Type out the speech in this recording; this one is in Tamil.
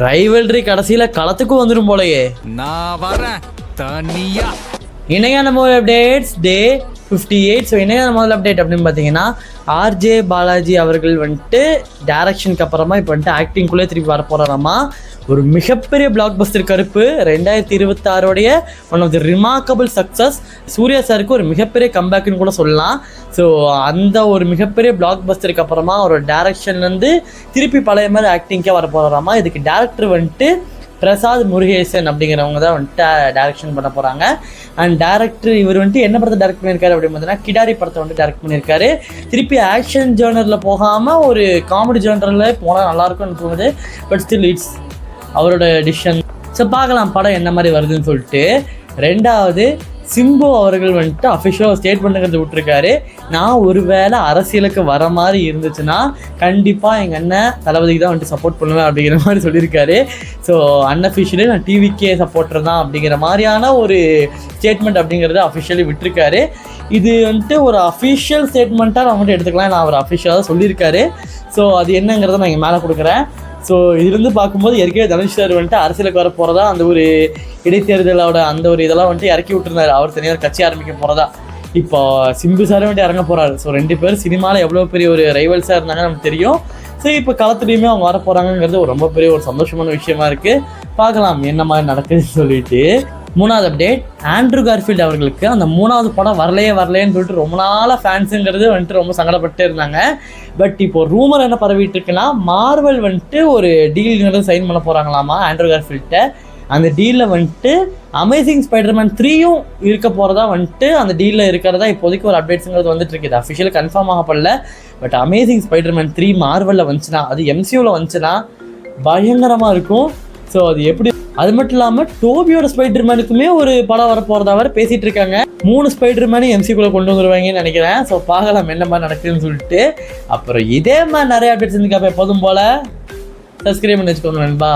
ரைவல்ரி கடைசியில களத்துக்கும் வந்துடும் போலயே. நான் வரேன் தனியா. இணையான முதல் அப்டேட்ஸ் டே 58. ஸோ இணையான முதல் அப்டேட் அப்படின்னு பார்த்தீங்கன்னா ஆர்ஜே பாலாஜி அவர்கள் வந்துட்டு டேரக்ஷனுக்கு அப்புறமா இப்போ வந்துட்டு ஆக்டிங்குள்ளே திருப்பி வர போகிறாராமா. ஒரு மிகப்பெரிய black Bastar Karuppu 2026 one of the remarkable success. Suriya சாருக்கு ஒரு மிகப்பெரிய கம்பேக்குன்னு கூட சொல்லலாம். ஸோ அந்த ஒரு மிகப்பெரிய பிளாக் பஸ்டருக்கு அப்புறமா ஒரு டேரக்ஷன்லேருந்து திருப்பி பழைய மாதிரி ஆக்டிங்கே வர போகிறாராமா. இதுக்கு டேரக்டர் வந்துட்டு பிரசாத் முருகேசன் அப்படிங்கிறவங்க தான் வந்துட்டு டேரக்ஷன் பண்ண போகிறாங்க. அண்ட் டேரக்டர் இவர் வந்துட்டு என்ன படத்தை டேரக்ட் பண்ணியிருக்காரு அப்படின்னு பார்த்தீங்கன்னா கிடாரி படத்தை வந்துட்டு டேரக்ட் பண்ணியிருக்காரு. திருப்பி ஆக்ஷன் ஜேர்னரில் போகாமல் ஒரு காமெடி ஜேர்னரில் போனால் நல்லாயிருக்கும்னு தோணுது. பட் ஸ்டில் இட்ஸ் அவரோட டிசிஷன். ஸோ பார்க்கலாம் படம் என்ன மாதிரி வருதுன்னு சொல்லிட்டு. ரெண்டாவது சிம்பு அவர்கள் வந்துட்டு அஃபிஷியலாக ஸ்டேட்மெண்ட்டுங்கிறது விட்டுருக்காரு. நான் ஒரு வேளை அரசியலுக்கு வர மாதிரி இருந்துச்சுன்னா கண்டிப்பாக எங்கள் அண்ணன் தளபதிக்கு தான் வந்துட்டு சப்போர்ட் பண்ணுவேன் அப்படிங்கிற மாதிரி சொல்லியிருக்காரு. ஸோ அன்அஃபிஷியலி நான் டிவிக்கே சப்போர்ட்டர் தான் அப்படிங்கிற மாதிரியான ஒரு ஸ்டேட்மெண்ட் அப்படிங்கிறத அஃபிஷியலி விட்டுருக்காரு. இது வந்துட்டு ஒரு அஃபிஷியல் ஸ்டேட்மெண்ட்டாக நான் வந்துட்டு எடுத்துக்கலாம். நான் அவர் அஃபிஷியலாக தான் சொல்லியிருக்காரு. ஸோ அது என்னங்கிறத நான் இங்கே மேலே கொடுக்குறேன். ஸோ இதுலேருந்து பார்க்கும்போது ஏற்கனவே தனுஷ் சார் வந்துட்டு அரசியலுக்கு வர போகிறதா அந்த ஒரு இடைத்தேர்தலோட அந்த ஒரு இதெல்லாம் வந்துட்டு இறக்கி விட்டுருந்தாரு. அவர் தனியார் கட்சி ஆரம்பிக்க போகிறதா. இப்போ சிம்பு சாரும் வந்துட்டு இறங்க போகிறாரு. ஸோ 2 பேர் சினிமாவில் எவ்வளோ பெரிய ஒரு ரைவல்ஸாக இருந்தாங்க நமக்கு தெரியும். ஸோ இப்போ களத்துலேயுமே அவங்க வர போகிறாங்கிறது ஒரு ரொம்ப பெரிய ஒரு சந்தோஷமான விஷயமா இருக்குது. பார்க்கலாம் என்ன மாதிரி நடக்குதுன்னு சொல்லிட்டு. 3வது அப்டேட் ஆண்ட்ரூ கார்ஃபீல்டு அவர்களுக்கு அந்த 3வது படம் வரலையேன்னு சொல்லிட்டு ரொம்ப நாளாக ஃபேன்ஸுங்கிறது வந்துட்டு ரொம்ப சங்கடப்பட்டு இருந்தாங்க. பட் இப்போ ரூமர் என்ன பரவிட்டு இருக்குன்னா மார்வல் வந்துட்டு ஒரு டீல்ங்கிறது சைன் பண்ண போகிறாங்களாமா ஆண்ட்ரூ கார்ஃபீல்ட்டை. அந்த டீலில் வந்துட்டு அமேசிங் ஸ்பைடர்மேன் 3யும் இருக்க போகிறதா வந்துட்டு அந்த டீலில் இருக்கிறதா இப்போதைக்கு ஒரு அப்டேட்ஸுங்கிறது வந்துட்டு இருக்குது. அஃபிஷியல் கன்ஃபார்ம் ஆகப்படல. பட் அமேசிங் ஸ்பைடர்மேன் 3 மார்வலில் வந்துச்சுன்னா அது MCUவில் வந்துச்சுன்னா பயங்கரமாக இருக்கும். ஸோ அது எப்படி, அது மட்டும் இல்லாமல் டோபியோட ஸ்பைடர்மேனுக்குமே ஒரு படம் வரப்போகிறதா வேறு பேசிகிட்டு இருக்காங்க. 3 ஸ்பைடர்மேனு MCUக்குள்ளே கொண்டு வந்துருவாங்கன்னு நினைக்கிறேன். ஸோ பார்க்கலாம் என்ன மாதிரி நடக்குதுன்னு சொல்லிட்டு. அப்புறம் இதே மாதிரி நிறைய அப்டேட்ஸ் இருந்துக்காப்ப எப்போதும் போல் சப்ஸ்கிரைப் பண்ணி வச்சுக்கோங்க நண்பா.